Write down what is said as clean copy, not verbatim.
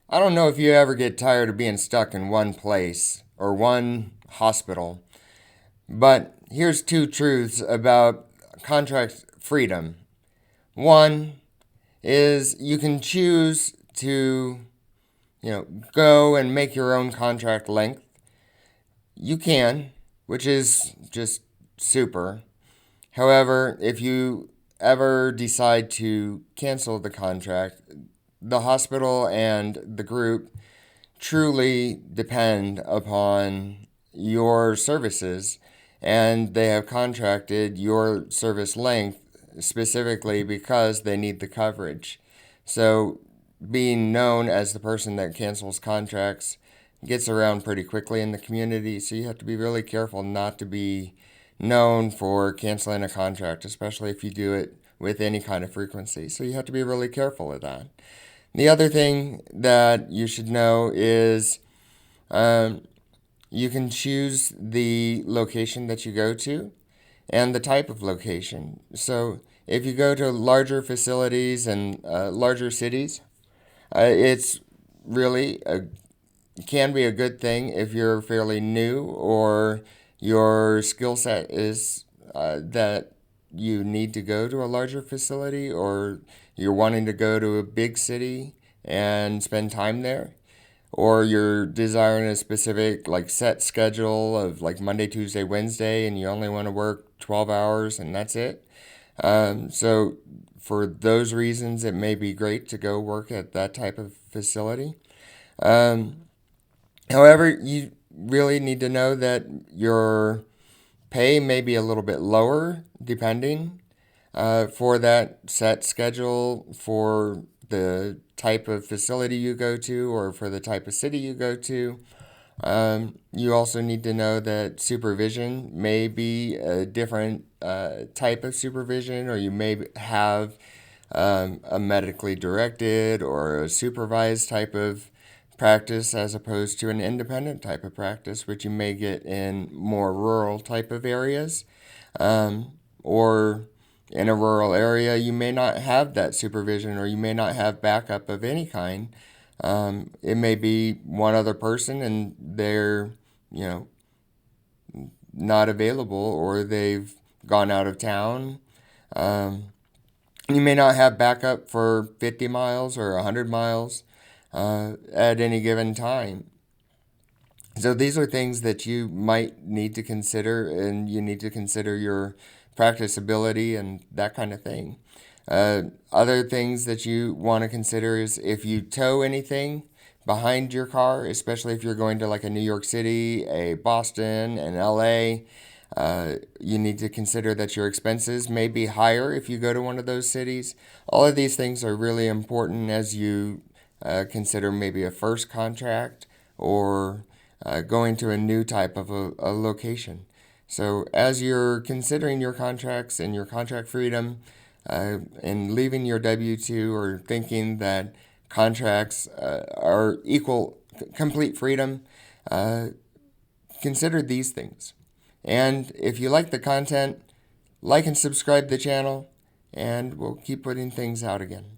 I don't know if you ever get tired of being stuck in one place or one hospital, but here's two truths about contract freedom. One is you can choose to, go and make your own contract length. You can, which is just super. However, if you ever decide to cancel the contract, the hospital and the group truly depend upon your services, and they have contracted your service length specifically because they need the coverage. So, being known as the person that cancels contracts gets around pretty quickly in the community, so you have to be really careful not to be known for canceling a contract, especially if you do it with any kind of frequency. So, you have to be really careful of that. The other thing that you should know is um, you can choose the location that you go to and the type of location. So if you go to larger facilities and larger cities, it's really can be a good thing if you're fairly new or your skill set is that you need to go to a larger facility, or you're wanting to go to a big city and spend time there, or you're desiring a specific like set schedule of like Monday, Tuesday, Wednesday, and you only want to work 12 hours and that's it. So for those reasons, it may be great to go work at that type of facility. Um, However, you really need to know that your pay may be a little bit lower depending for that set schedule, for the type of facility you go to, or for the type of city you go to. You also need to know that supervision may be a different type of supervision, or you may have a medically directed or a supervised type of practice as opposed to an independent type of practice, which you may get in more rural type of areas. Or in a rural area, you may not have that supervision, or you may not have backup of any kind. It may be one other person and they're, you know, not available, or they've gone out of town. Um, you may not have backup for 50 miles or 100 miles at any given time. So these are things that you might need to consider, and you need to consider your practice ability and that kind of thing. Other things that you want to consider is if you tow anything behind your car, especially if you're going to like a New York City, a Boston, an LA. You need to consider that your expenses may be higher if you go to one of those cities. All of these things are really important as you consider maybe a first contract, or going to a new type of a location. So, as you're considering your contracts and your contract freedom, and leaving your W 2, or thinking that contracts are equal complete freedom, uh, consider these things. And if you like the content, like and subscribe the channel, and we'll keep putting things out again.